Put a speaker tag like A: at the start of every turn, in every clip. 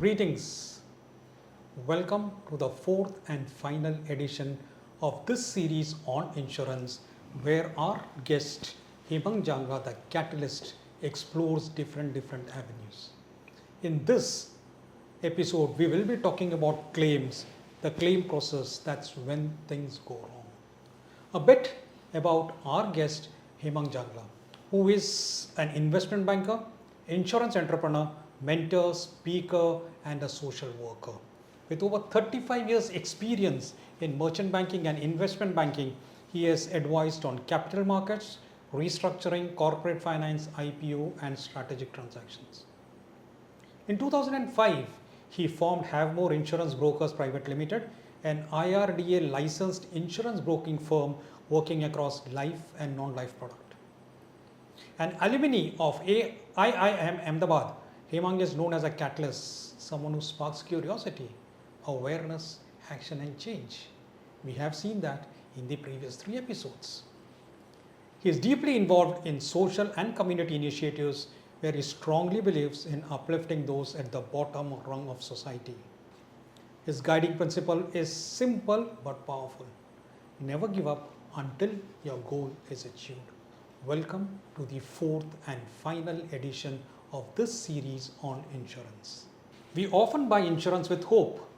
A: Greetings. Welcome to the fourth and final edition of this series on insurance, where our guest Hemang Jangla, the catalyst, explores different avenues. In this episode, we will be talking about claims, the claim process, that's when things go wrong. A bit about our guest Hemang Jangla, who is an investment banker, insurance entrepreneur, mentor, speaker, and a social worker. With over 35 years' experience in merchant banking and investment banking, he has advised on capital markets, restructuring, corporate finance, IPO, and strategic transactions. In 2005, he formed Havemore Insurance Brokers Private Limited, an IRDA licensed insurance broking firm working across life and non-life product. An alumni of IIM Ahmedabad, Hemang is known as a catalyst, someone who sparks curiosity, awareness, action, and change. We have seen that in the previous 3 episodes. He is deeply involved in social and community initiatives where he strongly believes in uplifting those at the bottom rung of society. His guiding principle is simple but powerful. Never give up until your goal is achieved. Welcome to the fourth and final edition of this series on insurance. We often buy insurance with hope,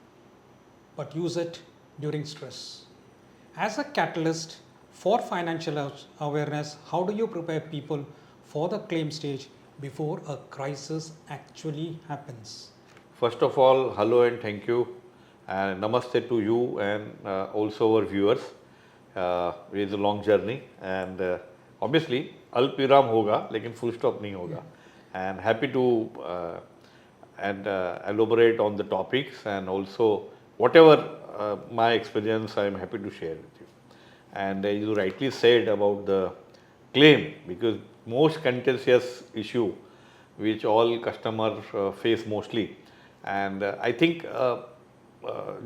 A: but use it during stress. As a catalyst for financial awareness, how do you prepare people for the claim stage before a crisis actually happens?
B: First of all, hello and thank you, and namaste to you and also our viewers. It is a long journey, and obviously अल्पविराम होगा लेकिन full stop नहीं होगा. And happy to elaborate on the topics, and also whatever my experience I am happy to share with you. And you rightly said about the claim, because most contentious issue which all customers face mostly, and I think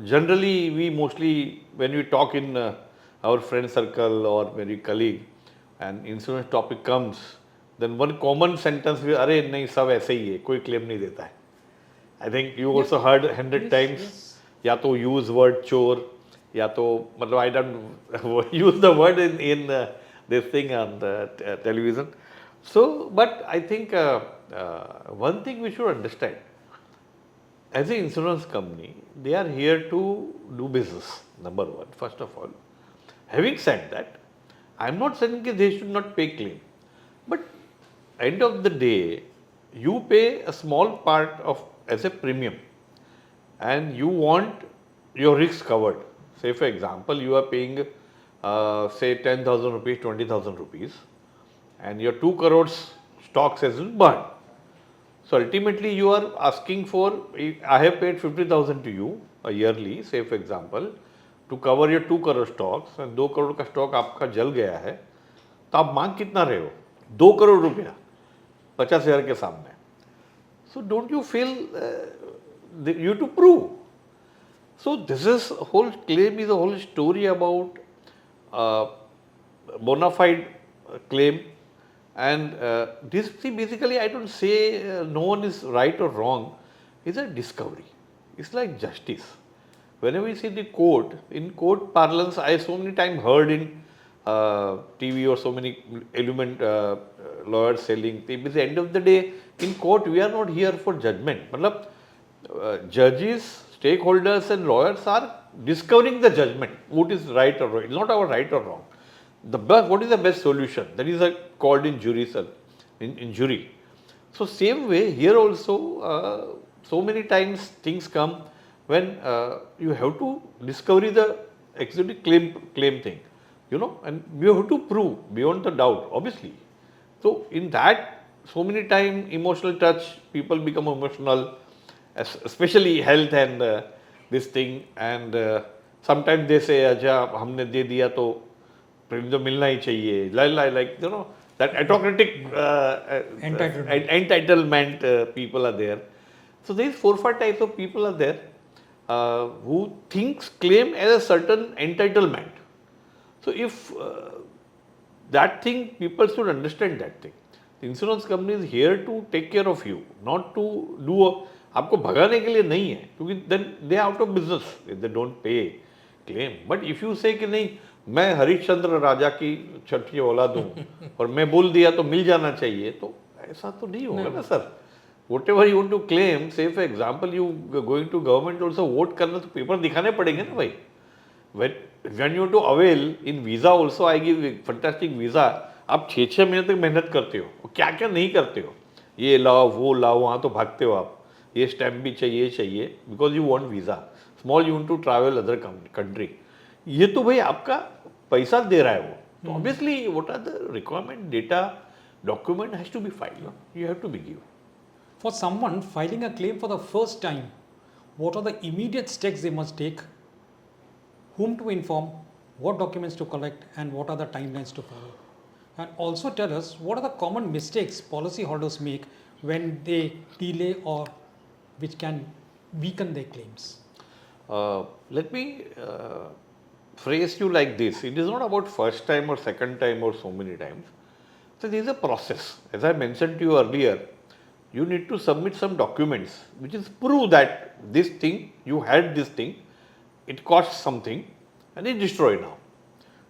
B: generally we mostly, when we talk in our friend circle or maybe colleague and insurance topic comes, then one common sentence will, अरे नहीं सब ऐसे ही है, कोई claim नहीं देता है. I think you also heard 100 times, या तो use word चोर, या तो मतलब I don't use the word in this thing on the television. So, but I think one thing we should understand, as an insurance company, they are here to do business, number one, first of all. Having said that, I am not saying that they should not pay claim, but end of the day, you pay a small part of as a premium, and you want your risks covered. Say for example, you are paying say 10,000 rupees, 20,000 rupees, and your 2 crores stocks has been burned. So ultimately you are asking for, I have paid 50,000 to you a yearly, say for example, to cover your 2 crore stocks, and 2 crore का stock आपका जल गया है, तो आप मांग कितना रहे हो? 2 करोड़ रुपया 50,000 के सामने. So don't you feel you to prove? So this is whole claim is a whole story about bona fide claim, and this thing basically I don't say no one is right or wrong. It's a discovery. It's like justice. Whenever we see the court, in court parlance, I so many times heard in TV or so many element lawyers selling. At the end of the day, in court, we are not here for judgment. Matlab, judges, stakeholders and lawyers are discovering the judgment, what is right or wrong. It's not our right or wrong. What is the best solution? That is called in jury. In jury. So same way, here also, so many times things come when you have to discover the actually claim thing, you know, and you have to prove beyond the doubt, obviously. So in that, so many times emotional touch, people become emotional, especially health and this thing, and sometimes they say, "Acha, हमने दे दिया तो premium तो मिलना ही चाहिए," like you know that autocratic entitlement people are there. So these 4-5 types of people are there who thinks claim as a certain entitlement. So if that thing, people should understand that thing. The insurance company is here to take care of you, not to do आपको भगाने के लिए नहीं है, क्योंकि then they out of business if they don't pay claim. But if you say कि नहीं, मैं हरिश्चंद्र राजा की छठी औलाद हूँ और मैं बोल दिया तो मिल जाना चाहिए, तो ऐसा तो नहीं होगा ना sir. Whatever you want to claim, say for example you going to government also, vote करना तो पेपर दिखाने पड़ेंगे ना भाई. when you to avail in visa also, I give fantastic visa. आप 6-6 महीने तक मेहनत करते हो, क्या क्या नहीं करते हो, ये लाओ वो लाओ, वहाँ तो भागते हो आप, ये स्टैम्प भी चाहिए चाहिए, because you want visa. Small you want to travel other country. ये तो भाई आपका पैसा दे रहा है वो, तो obviously what are the requirement, data document has to be filed, you have to be give.
A: For someone filing a claim for the first time, what are the immediate steps they must take? Whom to inform? What documents to collect? And what are the timelines to follow? And also tell us what are the common mistakes policyholders make when they delay or which can weaken their claims.
B: Let me phrase you like this. It is not about first time or second time or so many times. So there is a process. As I mentioned to you earlier, you need to submit some documents which is prove that this thing, you had this thing, it costs something and it's destroyed now.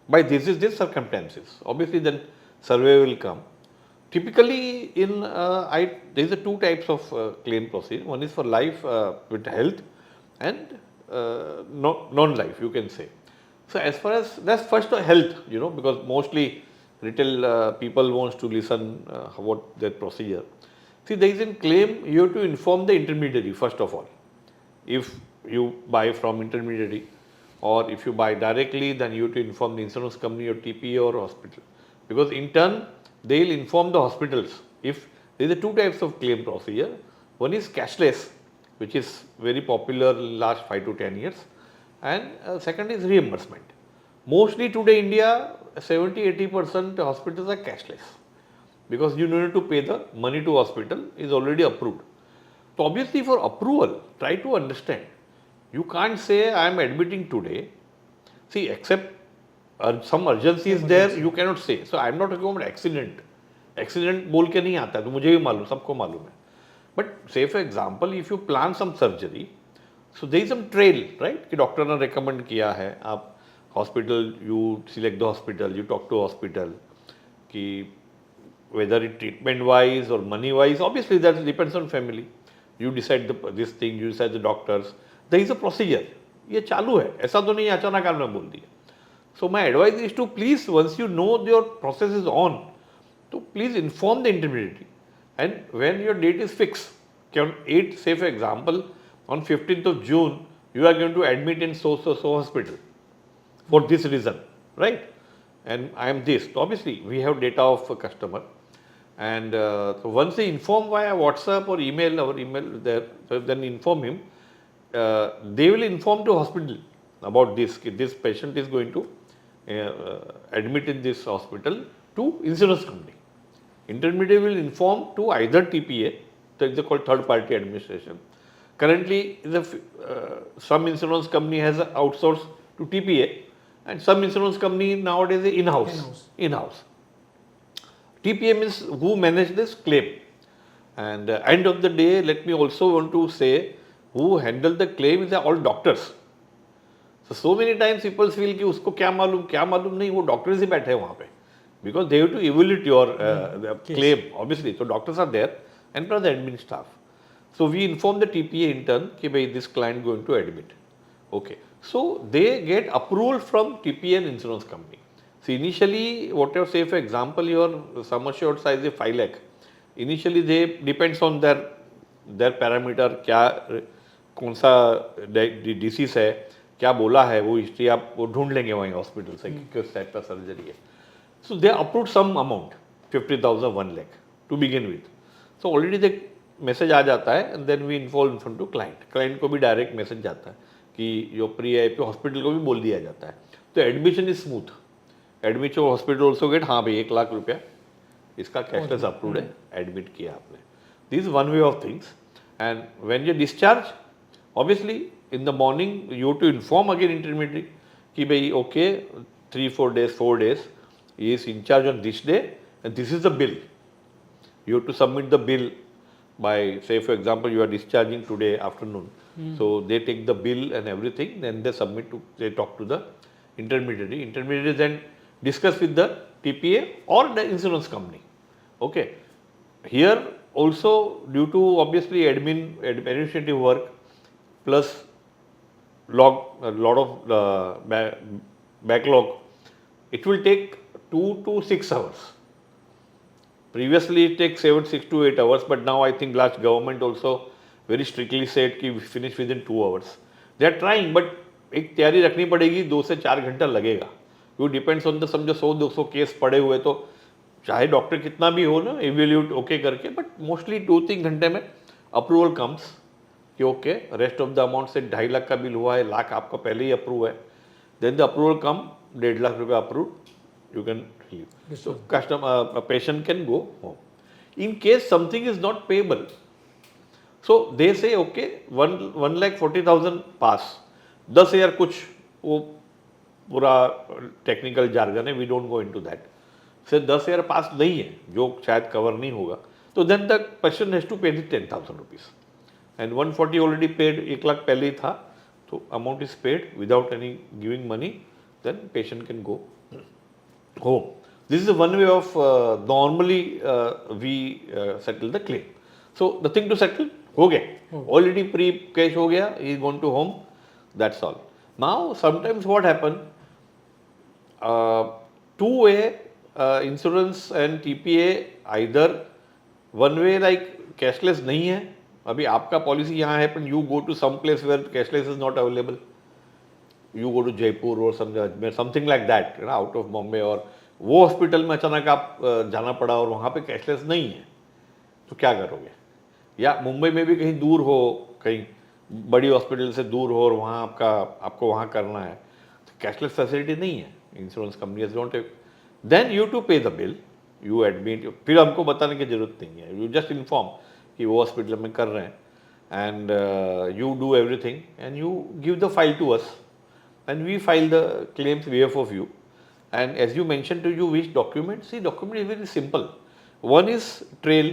B: By this is this circumstances. Obviously then survey will come. Typically in there is a two types of claim procedure. One is for life with health and non-life, you can say. So as far as that's first health, because mostly retail people wants to listen what their procedure. See, there is a claim, you have to inform the intermediary first of all. If you buy from intermediary or if you buy directly, then you have to inform the insurance company or TPA or hospital. Because in turn, they will inform the hospitals. If there is two types of claim procedure. One is cashless, which is very popular last 5 to 10 years. And second is reimbursement. Mostly today India, 70-80% hospitals are cashless. Because you need to pay the money to hospital is already approved. So obviously for approval, try to understand. You can't say I am admitting today. See, except some urgency is there, you cannot say. So I am not talking about accident. Accident बोल के नहीं आता है, तो मुझे भी मालूम, सबको मालूम है. But say for example, if you plan some surgery, so there is some trail, right? कि डॉक्टर ने recommend किया है, आप hospital, you select the hospital, you talk to hospital, कि whether it treatment wise or money wise, obviously that depends on family. You decide this thing, you decide the doctors. There is a procedure. ये चालू है, ऐसा तो नहीं अचानक आपने बोल दिया. So my advice is to please, once you know your process is on, to please inform the intermediary. And when your date is fixed, on 8, say for example, on 15th of June, you are going to admit in so hospital for this reason, right? And I am this. So obviously, we have data of a customer. And so once they inform via WhatsApp or email, there, so then inform him, they will inform to hospital about this. This patient is going to admit in this hospital to insurance company. Intermediary will inform to either TPA, that is called third party administration. Currently, some insurance company has outsourced to TPA and some insurance company nowadays is in-house. TPA means who manage this claim. And end of the day, let me also want to say, who handle the claim is all doctors. So many times people feel कि उसको क्या मालूम नहीं, वो doctors ही बैठे हैं वहाँ पे. Because they have to evaluate your claim, obviously. So doctors are there and plus the admin staff. So we inform the TPA intern that this client going to admit. Okay. So they get approval from TPA and insurance company. So initially, whatever, say for example, your sum assured size is 5 lakh. Initially, they depends on their parameter, क्या कौन सा disease है, क्या बोला है, वो history आप वो ढूंढ लेंगे वहीं हॉस्पिटल से कि किस टाइप का सर्जरी है. So they approved some amount, 50,000, 1 lakh to begin with. So already the message आ जाता है and then we inform to client. Client को भी direct message जाता है कि जो प्री है तो हॉस्पिटल को भी बोल दिया जाता है. तो admission is smooth. Admission hospital also get, हाँ भाई 1 लाख रुपया इसका कैशलेस अप्रूव्ड है, एडमिट किया आपने. This one way of things. And when you discharge, obviously in the morning you to inform again intermediate कि भाई okay 3-4 days, 4 days, he is in charge on this day and this is the bill. You have to submit the bill. by, say for example, you are discharging today afternoon, so they take the bill and everything, then they submit to, they talk to the intermediary then discuss with the TPA or the insurance company. Okay, here also due to obviously administrative work plus a lot of backlog, it will take 2 to 6 hours. Previously it takes 6 to 8 hours, but now I think last government also very strictly said कि finish within 2 hours. They are trying, but एक तैयारी रखनी पड़ेगी, 2 से 4 घंटा लगेगा. You depends on the, समझो 100-200 case पड़े हुए, तो चाहे डॉक्टर कितना भी हो ना evaluate ओके करके, but mostly 2-3 घंटे में अप्रूवल कम्स कि okay rest of the amount से 2.5 लाख का बिल हुआ है, लाख आपका पहले ही अप्रूव है, देन द अप्रूवल कम 1.5 लाख रुपये approve, you can leave.
A: Yes,
B: So
A: sir.
B: customer, a patient can go home. In case something is not payable, so they say okay 1,40,000 pass, 10,000 कुछ वो पूरा टेक्निकल जार्गन है, we don't go into that. से 10,000 पास नहीं है जो शायद cover नहीं होगा, तो then the person has to pay the 10,000 rupees and 140 already paid, 1 lakh पहले ही था, तो amount is paid without any giving money, then patient can go home. This is one way of normally we settle the claim. So the thing to settle हो गया, already pre cash हो गया, he is gone to home, that's all. Now sometimes what happen, two-way insurance and TPA either one way like cashless नहीं है, अभी आपका policy यहाँ है, but you go to some place where cashless is not available. You go to Jaipur or something like that, you know, out of Bombay, और वो hospital में अचानक आप जाना पड़ा और वहाँ पे कैशलेस नहीं है, तो क्या करोगे? या मुंबई में भी कहीं दूर हो, कहीं बड़ी हॉस्पिटल से दूर हो और वहाँ आपको वहाँ करना है, तो कैशलेस फैसिलिटी नहीं है, insurance company don't take, then you to pay the bill, you admit, फिर हमको बताने की जरूरत नहीं है, यू जस्ट इन्फॉर्म कि वो हॉस्पिटल में कर रहे हैं, and you do everything and you give the file to us, and we file the claims behalf of you. And as you mentioned to you which document, see document is very simple. One is trail,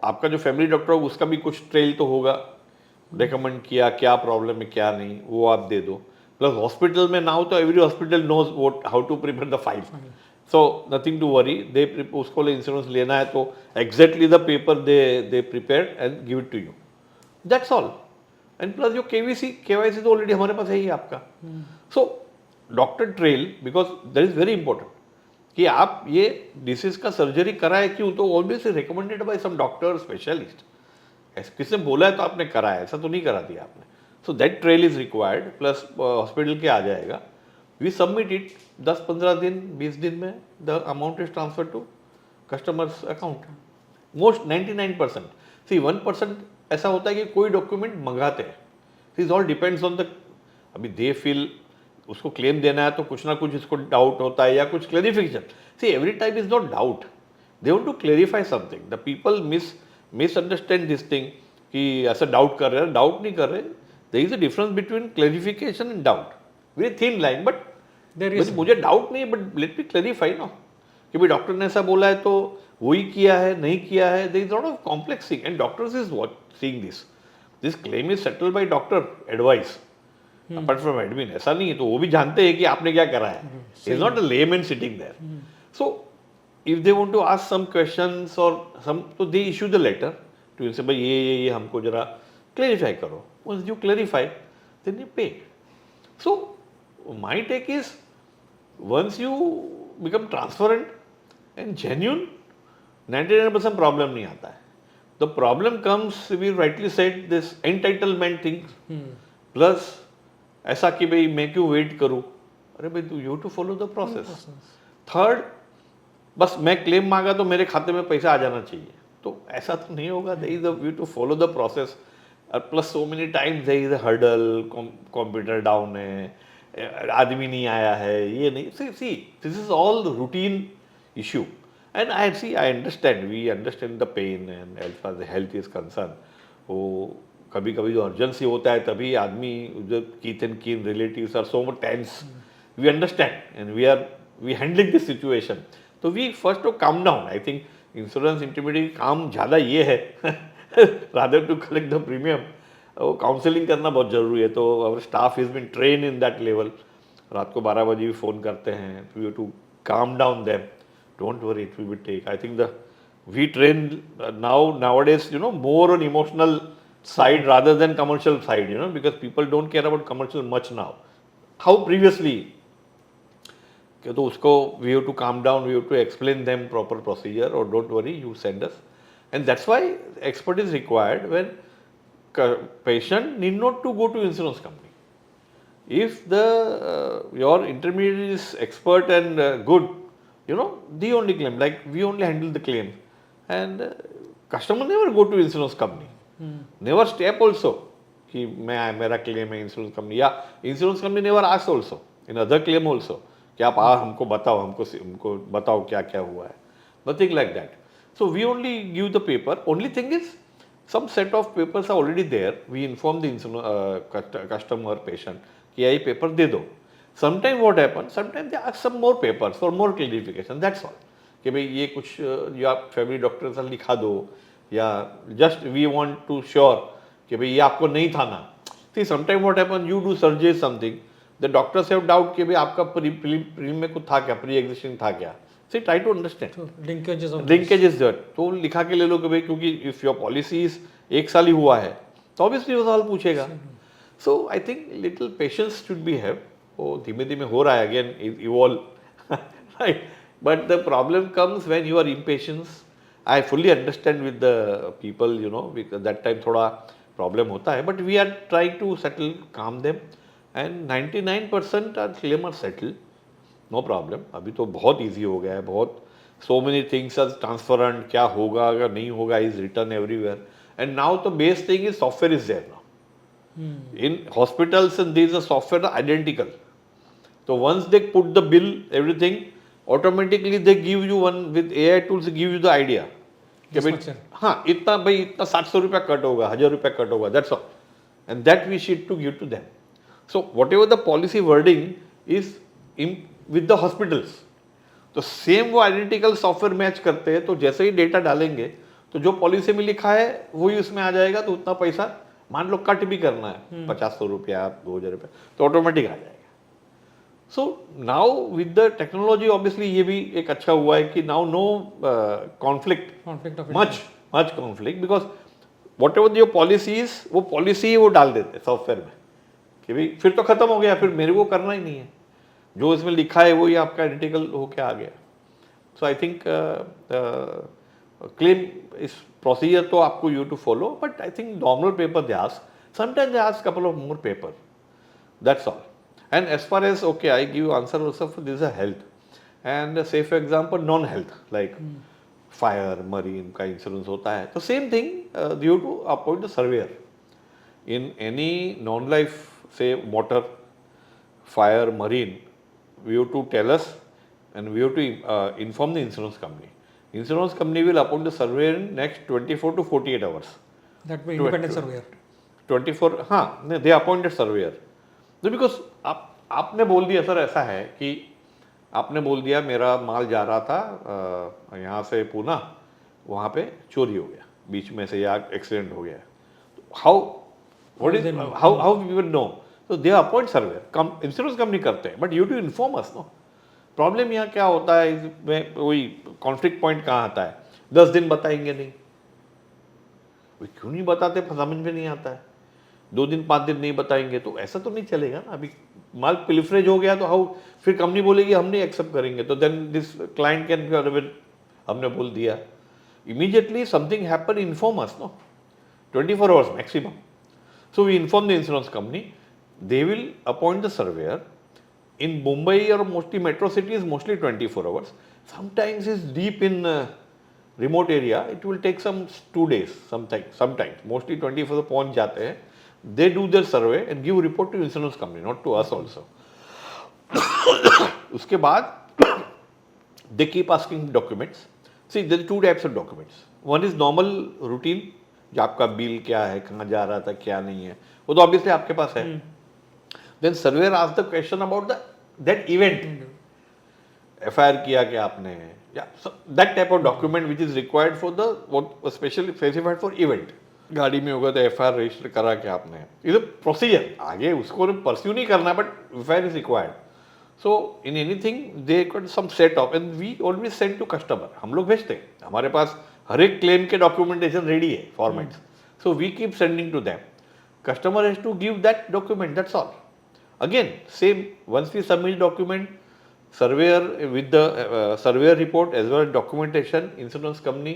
B: आपका जो family doctor हो उसका भी कुछ trail तो होगा, recommend किया क्या प्रॉब्लम है क्या नहीं, वो आप दे दो, प्लस हॉस्पिटल में ना हो तो every hospital knows what how to prepare the file, so nothing to worry, they उसको इंश्योरेंस लेना है तो exactly the paper they prepare and give it to you, that's all. And plus जो KYC तो ऑलरेडी हमारे पास है ही आपका. So doctor trail, because that is very important कि आप ये डिसीज का सर्जरी कराए क्यों, तो obviously recommended by some doctor specialist, किसने बोला है तो आपने कराया, ऐसा तो नहीं करा दिया आपने. So that trail is required, plus hospital के आ जाएगा, वी सबमिट इट, 10-15 दिन 20 दिन में the amount is transfer to customers account. Most 99%. See 1% ऐसा होता है कि कोई डॉक्यूमेंट मंगाते हैं, this all depends on the, अभी दे फील उसको क्लेम देना है तो कुछ ना कुछ इसको डाउट होता है या कुछ clarification. See every time is not doubt, they want to clarify something, the people misunderstand this thing कि ऐसा डाउट कर रहे हैं, डाउट नहीं कर रहे, there is a difference between clarification and doubt, very thin line, but मुझे doubt नहीं है, बट लेट मी क्लेरिफाई ना कि भाई डॉक्टर ने ऐसा बोला है तो वही किया है नहीं किया है, there is lot of complex thing and doctors is what seeing this claim is settled by doctor advice apart from admin, ऐसा नहीं है, तो वो भी जानते हैं कि आपने क्या करा है, is not a layman sitting there. So if they want to ask some questions और सम, तो they issue the letter to say भाई ये हमको जरा क्लेरिफाई करो, once you clarify then you pay. So my take is once you become transparent and genuine, 99% problem नहीं आता है. The problem comes, we rightly said, this entitlement things, plus ऐसा कि भाई मैं क्यों वेट करूं, अरे भाई you to follow the process. Third, बस मैं क्लेम मांगा तो मेरे खाते में पैसा आ जाना चाहिए, तो ऐसा तो नहीं होगा, there is a we to follow the process, plus so many times there is a hurdle, computer down है, आदमी नहीं आया है, ये नहीं, see this is all routine issue. And I understand, we understand the pain and as far the health is concern. वो कभी कभी जो अर्जेंसी होता है तभी आदमी, जो kith and kin relatives are so much tense, we understand and we handling this situation. तो we first to come down, I think insurance intermediate का काम ज़्यादा ये है rather to collect the premium, वो काउंसलिंग करना बहुत ज़रूरी है. तो our staff is been train in that level. रात को 12 बजे भी फ़ोन करते हैं, तो you to calm down them. Don't worry, it will be take. I think we train nowadays, more on emotional side rather than commercial side, because people don't care about commercial much now. How previously? कि तो उसको we have to calm down, we have to explain them proper procedure, or don't worry, you send us. And that's why expert is required when patient need not to go to insurance company. If your intermediary is expert and good, they only claim, like we only handle the claim, and customer never go to insurance company, never step also कि मैं मेरा claim है insurance company, या insurance company never ask also in other claim also कि आप हमको बताओ, हमको बताओ क्या क्या हुआ है, nothing like that. So we only give the paper. Only thing is some set of papers are already there. We inform the customer, patient कि ये पेपर दे दो. Sometimes what happens, sometimes they ask some more papers for more clarification. That's all. कि भाई ये कुछ जो आप family doctor से लिखा दो, या just we want to sure कि भाई ये आपको नहीं था ना. See, sometimes what happens, you do surgery something, the doctors have doubt कि भाई आपका प्री में कुछ था क्या, प्री एग्जिस्टिंग था क्या. See, try to understand.
A: So, linkages
B: Linkages there. तो लिखा के ले लो कि भाई क्योंकि if your policy is 1 साल ही हुआ है, तो obviously वो सवाल पूछेगा. So I think little patience should be have. वो धीमे धीमे हो रहा है again evolve, right? But the problem comes when you are impatient. I fully understand with the people, because that time थोड़ा problem होता है. But we are trying to settle, calm them, and 99% are claim are settled. No problem. अभी तो बहुत easy हो गया है, बहुत so many things are transparent. क्या होगा अगर नहीं होगा is written everywhere. And now the base thing is software is there now. In hospitals, and these are software are identical. So once they put the bill, everything, automatically they give you one with AI tools, give you the idea. कि भाई हाँ इतना 700 रुपया cut होगा, 1000 रुपया cut होगा, that's all. And that we should to give to them. So whatever the policy wording is with the hospitals, तो same वो आइडेंटिकल सॉफ्टवेयर मैच करते हैं. तो जैसे ही डेटा डालेंगे तो जो पॉलिसी में लिखा है वही उसमें आ जाएगा. तो उतना पैसा मान लो कट भी करना है 500 रुपया 2000 रुपया, तो ऑटोमेटिक आ जाएगा. So now with the technology obviously ये भी एक अच्छा हुआ है कि now no conflict much conflict, because whatever your policies, वो पॉलिसी वो डाल देते सॉफ्टवेयर में कि भाई फिर तो खत्म हो गया, फिर मेरे को करना ही नहीं है, जो इसमें लिखा है वही आपका आइडेंटिकल होके आ गया. सो आई थिंक क्लेम इस प्रोसीजर तो आपको you to follow, but I think normal paper they ask, sometimes they ask couple of more paper, that's all. And as far as okay I give answer also for this health, and say for example non health like fire marine का insurance होता है, तो same thing you to appoint the surveyor in any non life, say motor fire marine. We have to tell us, and we have to inform the insurance company. Insurance company will appoint the surveyor in next 24 to 48 hours.
A: That way independent surveyor.
B: 24, हाँ, they appointed surveyor. तो because आपने बोल दिया sir ऐसा है कि आपने बोल दिया मेरा माल जा रहा था यहाँ से पूना, वहाँ पे चोरी हो गया बीच में से या एक्सीडेंट हो गया. How we will know? तो they appoint surveyor, insurance company करते हैं, but you to inform us. No problem यहाँ क्या होता है इसमें, वही कॉन्फ्लिक्ट पॉइंट कहाँ आता है, 10 दिन बताएंगे नहीं, क्यों नहीं बताते समझ में नहीं आता है. 2 दिन 5 दिन नहीं बताएंगे तो ऐसा तो नहीं चलेगा ना. अभी माल प्रिलिफरेज हो गया तो हाउ, फिर कंपनी बोलेगी हम नहीं एक्सेप्ट करेंगे, तो देन दिस क्लाइंट कैन, हमने बोल दिया, immediately something happen, inform us. No 24 hours maximum. So we inform the insurance company. They will appoint the surveyor. In Mumbai or mostly metro cities, mostly 24 hours. Sometimes it's deep in remote area. It will take some 2 days. Sometimes mostly 24 पहुंच जाते हैं. They do their survey and give report to insurance company, not to us also. उसके बाद they keep asking documents. See, there are 2 types of documents. One is normal routine, जो आपका bill क्या है, कहाँ जा रहा था, क्या नहीं है, वो तो ऑब्वियसली आपके पास है. Then surveyor asks the question about that event. FIR किया क्या आपने, Yeah, so that type of document which is required for the what was specially specified for event. गाड़ी में होगा तो एफआईआर रजिस्टर करा क्या आपने, इज अ प्रोसीजर, आगे उसको परस्यू नहीं करना but FIR is required. So in anything they got some set of and we always send to customer. हम लोग भेजते हैं, हमारे पास हर एक क्लेम के डॉक्यूमेंटेशन रेडी है formats. So we keep sending to them. Customer has to give that document, that's all. Again, same, once we submit document, surveyor with the surveyor report as well as documentation, insurance company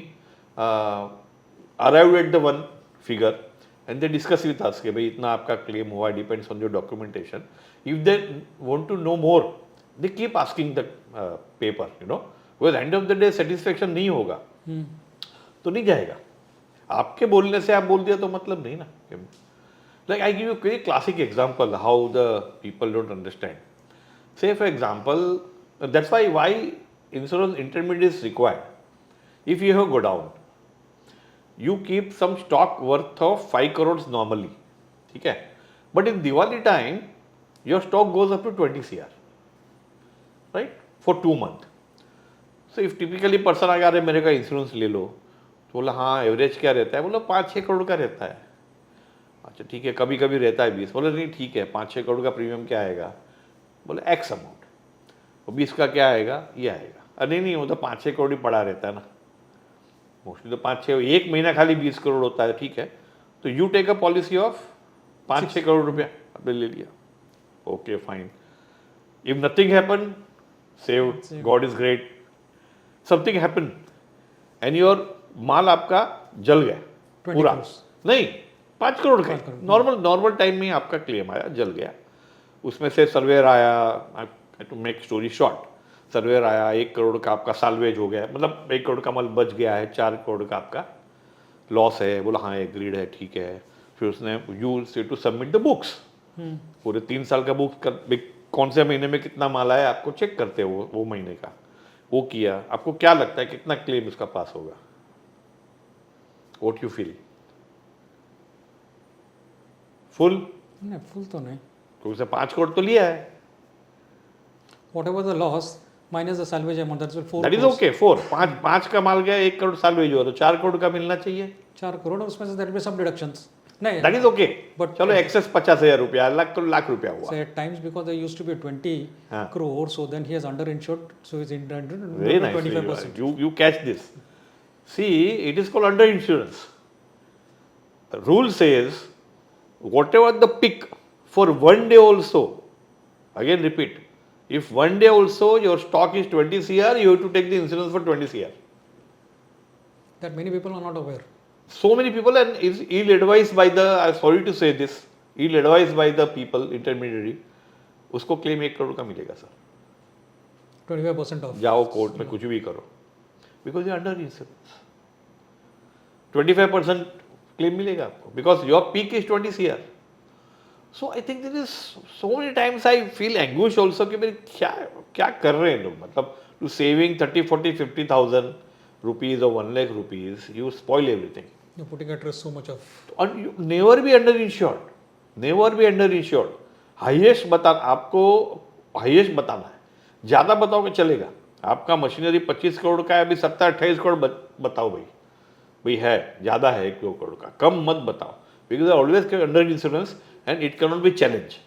B: arrived at the one figure and they discuss with us कि भाई इतना आपका claim हुआ, depends on your documentation. If they want to know more, they keep asking the paper, you know, because end of the day satisfaction नहीं होगा तो नहीं जाएगा. आपके बोलने से आप बोल दिया तो मतलब नहीं ना. Like I give you a very classic example how the people don't understand. Say for example, that's why insurance intermediary is required. If you have go down, you keep some stock worth of 5 crores normally, ठीक है? But in Diwali time, your stock goes up to 20 CR, right? For 2 months. So if typically person आ गया अरे मेरे का insurance ले लो, तो बोला हाँ एवरेज क्या रहता है, बोला 5-6 करोड़ का रहता है. अच्छा ठीक है, कभी कभी रहता है 20. बोले नहीं ठीक है, 5-6 करोड़ का प्रीमियम क्या आएगा, बोले एक्स अमाउंट. और 20 का क्या आएगा, ये आएगा. अरे नहीं वो तो 5-6 करोड़ ही पड़ा रहता है ना, मोस्टली तो 5-6, एक महीना खाली 20 करोड़ होता है. ठीक है, तो you take a policy of 5-6 crore रुपया आपने ले लिया. Okay fine. If nothing happen, saved, God is great. Something happen and your माल आपका जल गया पूरा, नहीं 5 करोड़ का नॉर्मल टाइम में आपका क्लेम आया, जल गया. उसमें से सर्वेयर आया, to make story short, surveyor आया, 1 करोड़ का आपका साल्वेज हो गया, मतलब 1 करोड़ का माल बच गया है, 4 करोड़ का आपका लॉस है. बोला हाँ एग्रीड है, ठीक है. फिर उसने यू से टू सबमिट द बुक्स, पूरे 3 साल का बुक कौन से महीने में कितना माल आया आपको चेक करते हो वो महीने का. वो किया, आपको क्या लगता है कितना क्लेम इसका पास होगा, व्हाट यू फील? फुल?
A: नहीं फुल तो नहीं,
B: तो उसे 5 करोड़ तो लिया है.
A: whatever the loss minus the salvage amount, that's will 4
B: that is okay. 5 का माल गया, 1 करोड़ साल्वेज हुआ, तो 4 करोड़ का मिलना चाहिए.
A: 4 करोड़ और उसमें से there will be some deductions. नहीं
B: दैट इज ओके.
A: But-
B: चलो एक्सेस 50,000 रुपया, लाख रुपया हुआ.
A: so at times because there used to be 20
B: हाँ.
A: crore, so then he has underinsured, so he's
B: Very nice.
A: 25%.
B: You catch this. See, it is called under insurance. The rule says whatever the pick for one day also, again repeat, if one day also your stock is 20 CR, you have to take the insurance for 20 CR.
A: That many people are not aware.
B: So many people, and is ill advised by the, I'm sorry to say this, ill advised by the people, intermediary, उसको claim 1 crore का मिलेगा sir.
A: 25% off.
B: जाओ court में कुछ भी करो, because ये under insurance. 25% claim मिलेगा आपको because your peak is 20 CR. So I think this is so many times I feel anguish also कि मेरे क्या कर रहे हैं लोग, मतलब to saving 30-40-50,000 rupees or 1 lakh rupees, you spoil everything.
A: You're putting at risk so much of.
B: And you never be underinsured, never be underinsured. Highest आपको highest बताना है, ज़्यादा बताओगे चलेगा. आपका मशीनरी 25 करोड़ का है, अभी 27-28 करोड़ बताओ भाई है, ज़्यादा है 1 करोड़ का, कम मत बताओ. Because always under insurance and it can not be challenge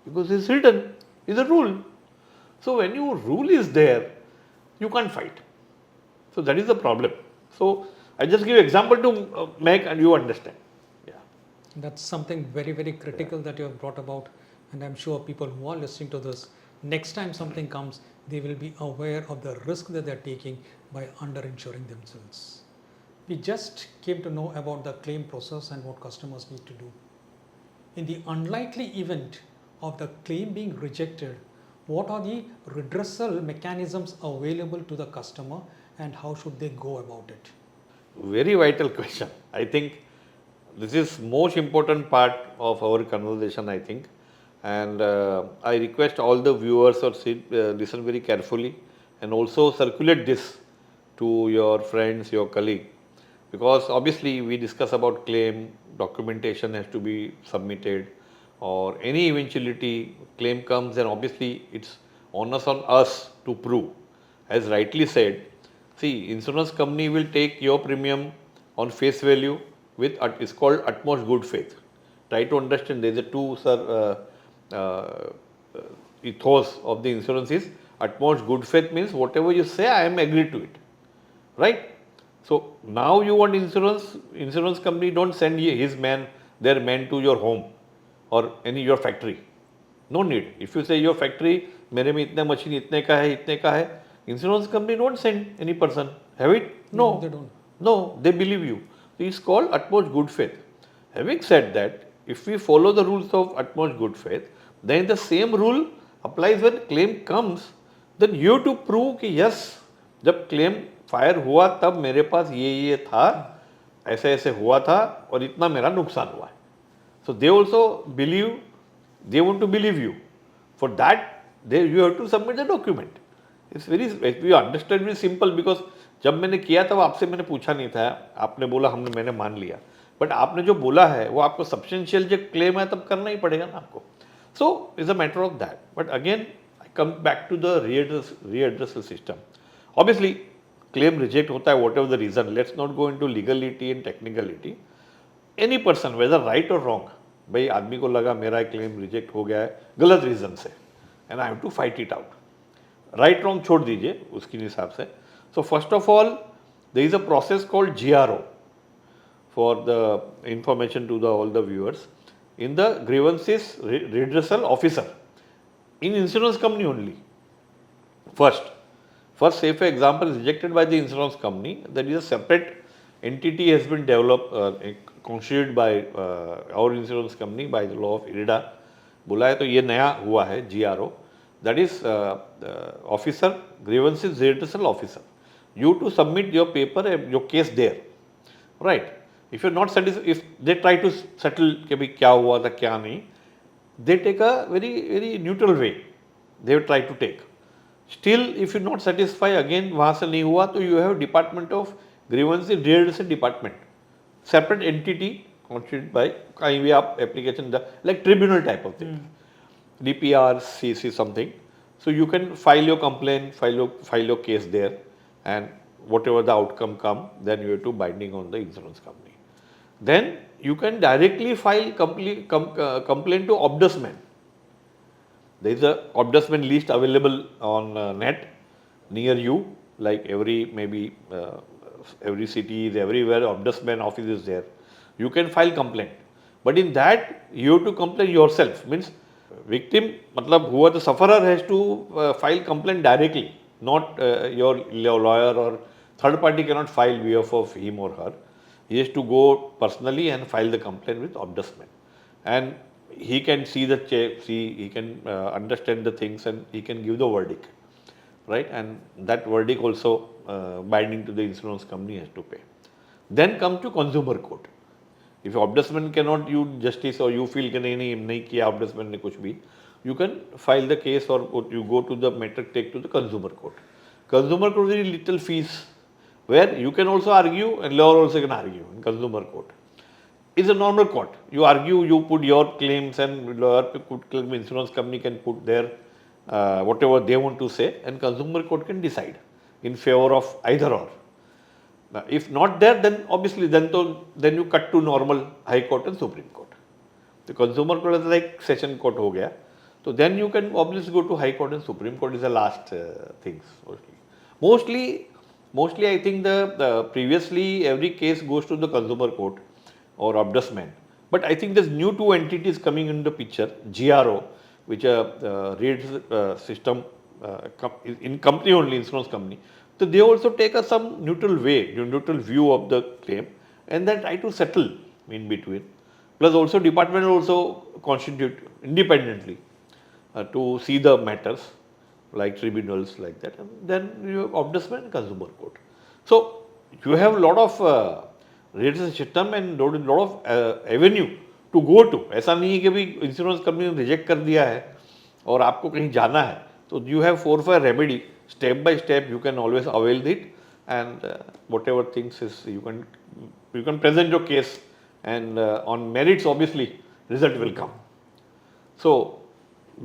B: because it's written, is a rule. So when you rule is there you can't fight. So that is the problem. So I just give example to make and you understand. Yeah.
A: That's something very, very critical that you have brought about, and I'm sure people who are listening to this, next time something comes, they will be aware of the risk that they're taking by underinsuring themselves. We just came to know about the claim process and what customers need to do. In the unlikely event of the claim being rejected, what are the redressal mechanisms available to the customer and how should they go about it?
B: Very vital question. I think this is most important part of our conversation, I think. And I request all the viewers or listen very carefully and also circulate this to your friends, your colleague. Because obviously we discuss about claim, documentation has to be submitted, or any eventuality claim comes, and obviously it's onus on us to prove. as rightly said, see, insurance company will take your premium on face value with, it's called utmost good faith. Try to understand, there is a two, sir, ethos of the insurance is utmost good faith means whatever you say, I am agreed to it, right? So now you want insurance, insurance company don't send his man, their man to your home or any your factory. No need. If you say your factory, मेरे में इतने machine इतने का है, insurance company don't send any person. Have it? No.
A: They don't.
B: No, they believe you. So it's called utmost good faith. Having said that, if we follow the rules of utmost good faith, then the same rule applies when claim comes. Then you have to prove कि yes, जब claim fire हुआ तब मेरे पास ये था, ऐसे ऐसे हुआ था और इतना मेरा नुकसान हुआ है. So they also believe, they want to believe you. For that, you have to submit the document. It's very, we understand very simple because जब मैंने किया तब आपसे मैंने पूछा नहीं था, आपने बोला मैंने मान लिया. बट आपने जो बोला है वो आपको सब्सटेंशियल जो क्लेम है तब करना ही पड़ेगा ना आपको. So is a matter of that. But again I come back to the readdressal system. Obviously claim reject होता है, whatever the reason. Let's not go into legality and technicality. Any person whether right और wrong, भाई आदमी को लगा मेरा claim reject हो गया है गलत रीजन से, and I have to fight it out. Right wrong छोड़ दीजिए उसके हिसाब से. So first of all there is a process called GRO. For the information to all the viewers, in the grievances redressal officer in insurance company only. First say for example rejected by the insurance company, that is a separate entity has been developed, constituted by our insurance company by the law of IRDA. बोला है तो ये नया हुआ है GRO, that is officer, grievances redressal officer. You to submit your paper, your case there, right? If you're not satisfied, if they try to settle कि भाई क्या हुआ था क्या नहीं, they take a very neutral way. They will try to take. Still, if you're not satisfied, again वहाँ से नहीं हुआ तो you have Department of Grievances Redressal Department, separate entity constituted by कहीं भी आप application like tribunal type of thing, DPR, CC something. So you can file your complaint, file your case there, and whatever the outcome come, then you have to binding on the insurance company. Then you can directly file complaint to ombudsman. There is a ombudsman list available on net near you, like every cities, everywhere ombudsman office is there. You can file complaint, but in that you have to complain yourself. Means victim, मतलब हुआ तो sufferer has to file complaint directly, not your lawyer or third party cannot file behalf of him or her. He has to go personally and file the complaint with ombudsman, and he can see the he can understand the things and he can give the verdict, right? And that verdict also binding to the insurance company has to pay. Then come to consumer court. If ombudsman cannot do justice or you feel कि नहीं किया ombudsman ने कुछ भी, you can file the case or you go to the matter, take to the consumer court. Consumer court is very little fees, where you can also argue and lawyer also can argue in consumer court. It's a normal court. You argue, you put your claims and lawyer could claim, insurance company can put their whatever they want to say, and consumer court can decide in favor of either or. Now, if not there, then obviously then you cut to normal high court and supreme court. The consumer court is like session court हो गया. So then you can obviously go to high court and supreme court is the last things mostly I think the previously every case goes to the consumer court or ombudsman, but I think there's new two entities coming in the picture, GRO, which reads system in company only, insurance company. So they also take some neutral view of the claim and then try to settle in between. Plus also department also constitute independently to see the matters, like tribunals like that, and then you have ombudsman and consumer court. So you have a lot of redressal system and lot of avenue to go to. ऐसा नहीं है कि भी insurance company ने reject कर दिया है और आपको कहीं जाना है, तो you have 4-5 remedy, step by step you can always avail it, and whatever things is you can present your case, and on merits obviously result will come. So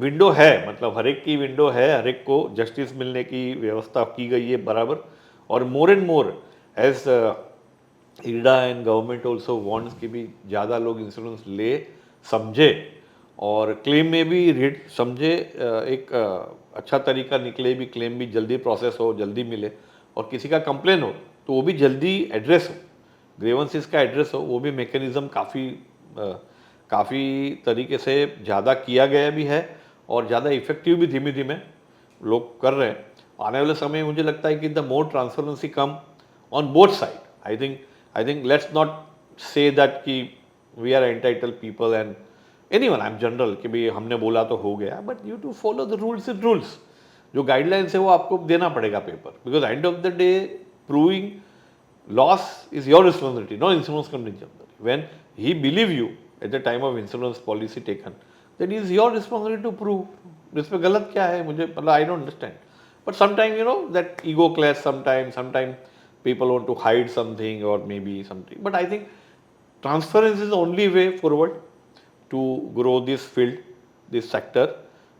B: window है, मतलब हर एक की विंडो है, हर एक को जस्टिस मिलने की व्यवस्था की गई है बराबर. और more and more as IRDA and government also wants कि भी ज़्यादा लोग इंश्योरेंस ले, समझे और क्लेम में भी रेट समझे, एक अच्छा तरीका निकले, भी क्लेम भी जल्दी प्रोसेस हो, जल्दी मिले, और किसी का कंप्लेन हो तो वो भी जल्दी एड्रेस हो, ग्रीवेंसेस का एड्रेस हो, वो भी मैकेनिज्म काफ़ी तरीके से ज़्यादा किया गया भी है और ज़्यादा इफेक्टिव भी धीमे धीमे लोग कर रहे हैं. आने वाले समय में मुझे लगता है कि the more transparency come on both side, I think let's not say that कि we are entitle people and anyone, I am general कि भाई हमने बोला तो हो गया, but you to follow the rules is rules. जो गाइडलाइंस है वो आपको देना पड़ेगा paper, because end of the day proving loss is your responsibility, no insurance company responsibility. When he believe you at the time of insurance policy taken, then it is your responsibility to prove. इसमें गलत क्या है मुझे मतलब I don't understand. But sometimes you know that ego clash. Sometimes people want to hide something or maybe something. But I think transparency is the only way forward to grow this field, this sector.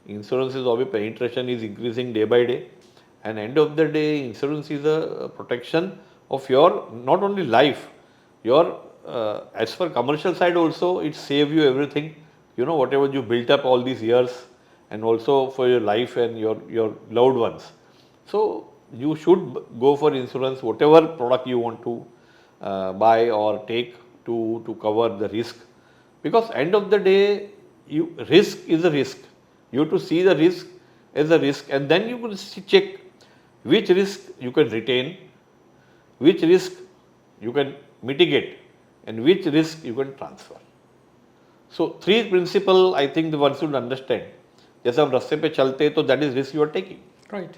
B: Insurance is obviously penetration is increasing day by day, and end of the day, insurance is a protection of your not only life, your as for commercial side also it save you everything. You know whatever you built up all these years, and also for your life and your loved ones. So you should go for insurance, whatever product you want to buy or take to cover the risk, because end of the day you risk is a risk. You have to see the risk as a risk, and then you can check which risk you can retain, which risk you can mitigate, and which risk you can transfer. So three principle I think the one should understand. जैसे हम रास्ते पे चलते हैं तो that is risk you are taking.
A: Right.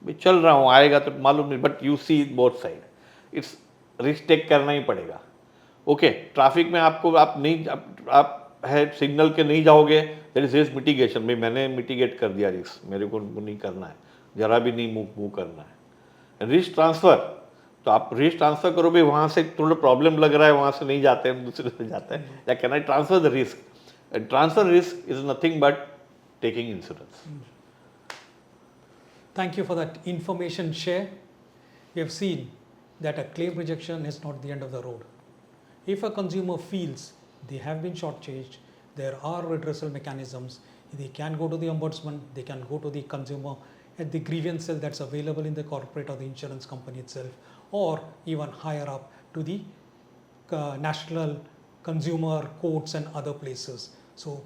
B: मैं चल रहा हूँ, आएगा तो मालूम नहीं, but you see both side, it's risk take करना ही पड़ेगा. ओके, ट्रैफिक में आपको आप नहीं आप है सिग्नल के नहीं जाओगे, दैट इज रिस्क मिटिगेशन. भाई मैंने मिटिगेट कर दिया रिस्क, मेरे को नहीं करना है, जरा भी नहीं मूव करना है. रिस्क ट्रांसफर, तो आप रिस्क ट्रांसफर करो, भाई वहाँ से थोड़ा प्रॉब्लम लग रहा है, वहाँ से नहीं जाते हैं, दूसरे से जाते हैं, या can I transfer the risk. Transfer risk is nothing but taking insurance.
A: Thank you for that information share. We have seen that a claim rejection is not the end of the road. If a consumer feels they have been shortchanged, there are redressal mechanisms. They can go to the ombudsman, they can go to the consumer at the grievance cell that's available in the corporate or the insurance company itself, or even higher up to the national consumer courts and other places. So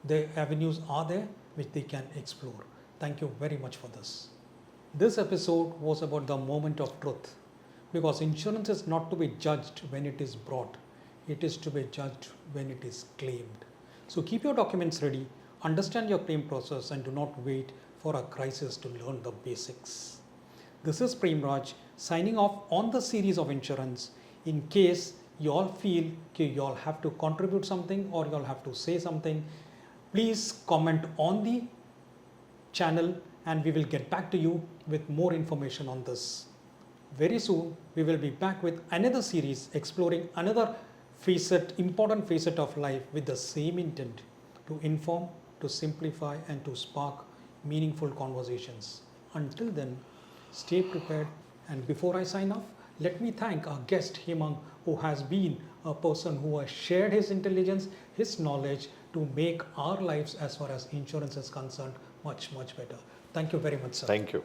A: the avenues are there which they can explore. Thank you very much for this. This episode was about the moment of truth, because insurance is not to be judged when it is brought, it is to be judged when it is claimed. So keep your documents ready, understand your claim process, and do not wait for a crisis to learn the basics. This is Prem Raj signing off on the series of insurance. In case you all feel you all have to contribute something or you all have to say something, please comment on the channel and we will get back to you with more information on this. Very soon we will be back with another series exploring another important facet of life with the same intent: to inform, to simplify, and to spark meaningful conversations. Until then, stay prepared. And before I sign off, let me thank our guest Hemang, who has been a person who has shared his intelligence, his knowledge to make our lives as far as insurance is concerned much better. Thank you very much, sir.
B: Thank you.